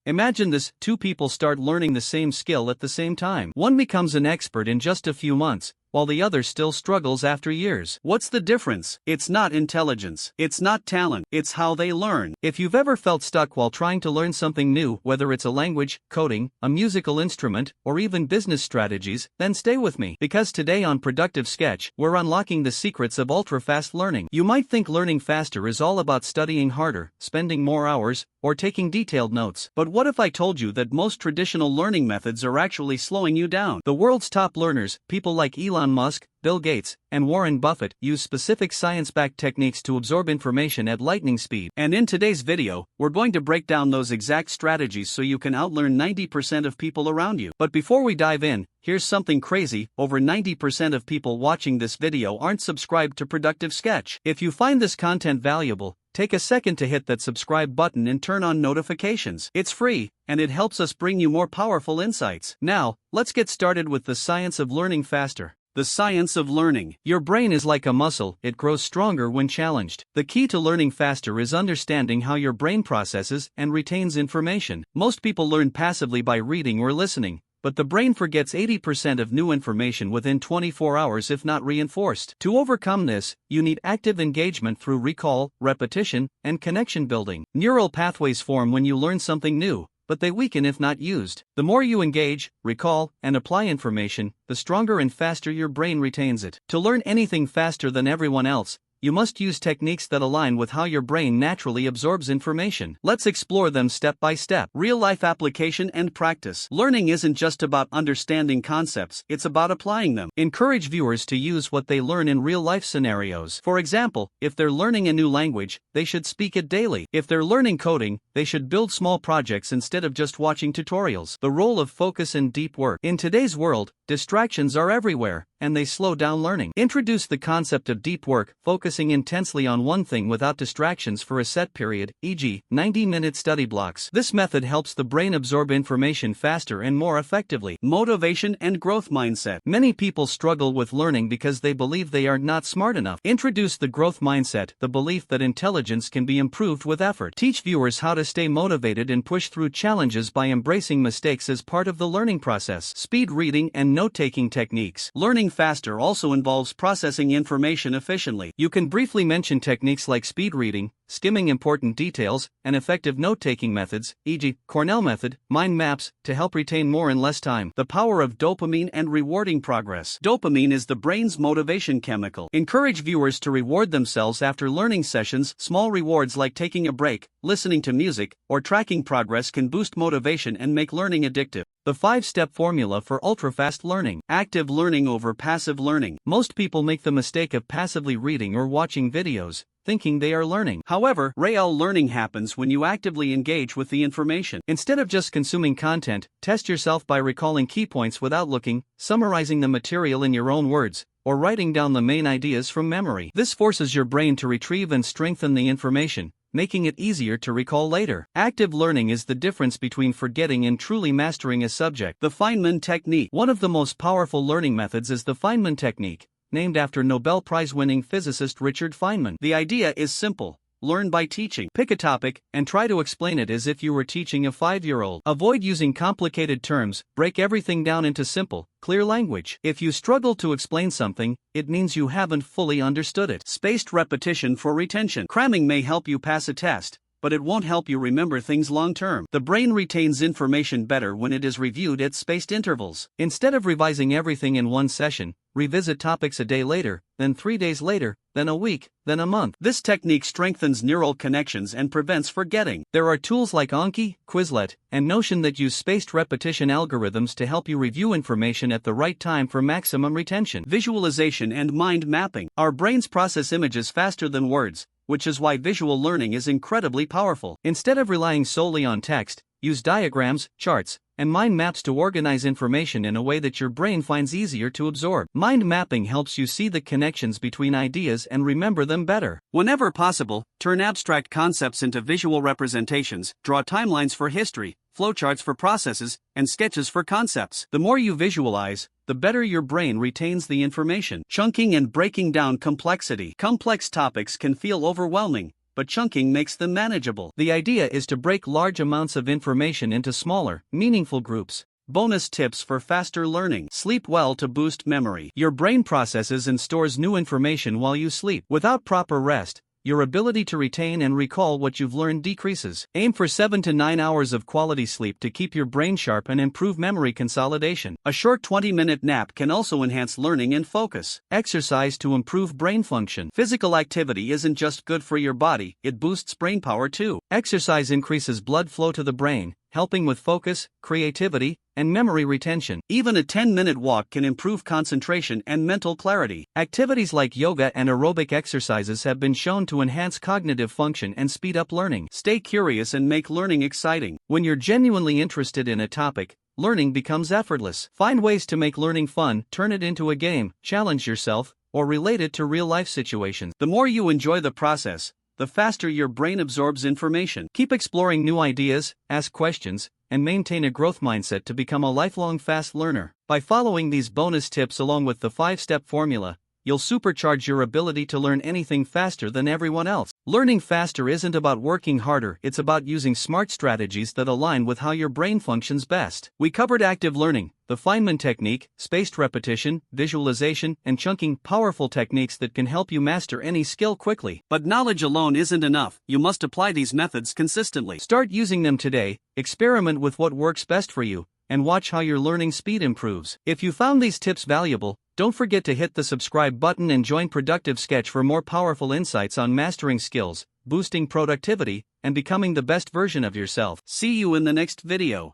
Imagine this: two people start learning the same skill at the same time. One becomes an expert in just a few months, while the other still struggles after years. What's the difference? It's not intelligence. It's not talent. It's how they learn. If you've ever felt stuck while trying to learn something new, whether it's a language, coding, a musical instrument, or even business strategies, then stay with me. Because today on Productive Sketch, we're unlocking the secrets of ultra-fast learning. You might think learning faster is all about studying harder, spending more hours, or taking detailed notes. But what if I told you that most traditional learning methods are actually slowing you down? The world's top learners, people like Elon Musk, Bill Gates, and Warren Buffett, use specific science-backed techniques to absorb information at lightning speed. And in today's video, we're going to break down those exact strategies so you can outlearn 90% of people around you. But before we dive in, here's something crazy: over 90% of people watching this video aren't subscribed to Productive Sketch. If you find this content valuable, take a second to hit that subscribe button and turn on notifications. It's free, and it helps us bring you more powerful insights. Now, let's get started with the science of learning faster. The science of learning. Your brain is like a muscle, it grows stronger when challenged. The key to learning faster is understanding how your brain processes and retains information. Most people learn passively by reading or listening, but the brain forgets 80% of new information within 24 hours if not reinforced. To overcome this, you need active engagement through recall, repetition, and connection building. Neural pathways form when you learn something new, but they weaken if not used. The more you engage, recall, and apply information, the stronger and faster your brain retains it. To learn anything faster than everyone else, you must use techniques that align with how your brain naturally absorbs information. Let's explore them step by step. Real-life application and practice. Learning isn't just about understanding concepts, it's about applying them. Encourage viewers to use what they learn in real-life scenarios. For example, if they're learning a new language, they should speak it daily. If they're learning coding, they should build small projects instead of just watching tutorials. The role of focus and deep work. In today's world, distractions are everywhere, and they slow down learning. Introduce the concept of deep work, focusing intensely on one thing without distractions for a set period, e.g., 90-minute study blocks. This method helps the brain absorb information faster and more effectively. Motivation and growth mindset. Many people struggle with learning because they believe they are not smart enough. Introduce the growth mindset, the belief that intelligence can be improved with effort. Teach viewers how to stay motivated and push through challenges by embracing mistakes as part of the learning process. Speed reading and note-taking techniques. Learning faster also involves processing information efficiently. You can briefly mention techniques like speed reading, skimming important details, and effective note-taking methods, e.g., Cornell method, mind maps, to help retain more in less time. The power of dopamine and rewarding progress. Dopamine is the brain's motivation chemical. Encourage viewers to reward themselves after learning sessions. Small rewards like taking a break, listening to music, or tracking progress can boost motivation and make learning addictive. The 5-step formula for ultra-fast learning. Active learning over passive learning. Most people make the mistake of passively reading or watching videos, thinking they are learning. However, real learning happens when you actively engage with the information. Instead of just consuming content, test yourself by recalling key points without looking, summarizing the material in your own words, or writing down the main ideas from memory. This forces your brain to retrieve and strengthen the information, making it easier to recall later. Active learning is the difference between forgetting and truly mastering a subject. The Feynman technique. One of the most powerful learning methods is the Feynman technique, named after Nobel Prize-winning physicist Richard Feynman. The idea is simple: learn by teaching. Pick a topic and try to explain it as if you were teaching a 5-year-old. Avoid using complicated terms, break everything down into simple, clear language. If you struggle to explain something, it means you haven't fully understood it. Spaced repetition for retention. Cramming may help you pass a test, but it won't help you remember things long-term. The brain retains information better when it is reviewed at spaced intervals. Instead of revising everything in one session, revisit topics a day later, then 3 days later, then a week, then a month. This technique strengthens neural connections and prevents forgetting. There are tools like Anki, Quizlet, and Notion that use spaced repetition algorithms to help you review information at the right time for maximum retention. Visualization and mind mapping. Our brains process images faster than words, which is why visual learning is incredibly powerful. Instead of relying solely on text, use diagrams, charts, and mind maps to organize information in a way that your brain finds easier to absorb. Mind mapping helps you see the connections between ideas and remember them better. Whenever possible, turn abstract concepts into visual representations. Draw timelines for history, flowcharts for processes, and sketches for concepts. The more you visualize, the better your brain retains the information. Chunking and breaking down complexity. Complex topics can feel overwhelming, but chunking makes them manageable. The idea is to break large amounts of information into smaller, meaningful groups. Bonus tips for faster learning. Sleep well to boost memory. Your brain processes and stores new information while you sleep. Without proper rest, your ability to retain and recall what you've learned decreases. Aim for 7 to 9 hours of quality sleep to keep your brain sharp and improve memory consolidation. A short 20-minute nap can also enhance learning and focus. Exercise to improve brain function. Physical activity isn't just good for your body, it boosts brain power too. Exercise increases blood flow to the brain, helping with focus, creativity, and memory retention. Even a 10-minute walk can improve concentration and mental clarity. Activities like yoga and aerobic exercises have been shown to enhance cognitive function and speed up learning. Stay curious and make learning exciting. When you're genuinely interested in a topic, learning becomes effortless. Find ways to make learning fun, turn it into a game, challenge yourself, or relate it to real-life situations. The more you enjoy the process, the faster your brain absorbs information. Keep exploring new ideas, ask questions, and maintain a growth mindset to become a lifelong fast learner. By following these bonus tips along with the 5-step formula, you'll supercharge your ability to learn anything faster than everyone else. Learning faster isn't about working harder, it's about using smart strategies that align with how your brain functions best. We covered active learning, the Feynman technique, spaced repetition, visualization, and chunking, powerful techniques that can help you master any skill quickly. But knowledge alone isn't enough, you must apply these methods consistently. Start using them today, experiment with what works best for you, and watch how your learning speed improves. If you found these tips valuable, don't forget to hit the subscribe button and join Productive Sketch for more powerful insights on mastering skills, boosting productivity, and becoming the best version of yourself. See you in the next video.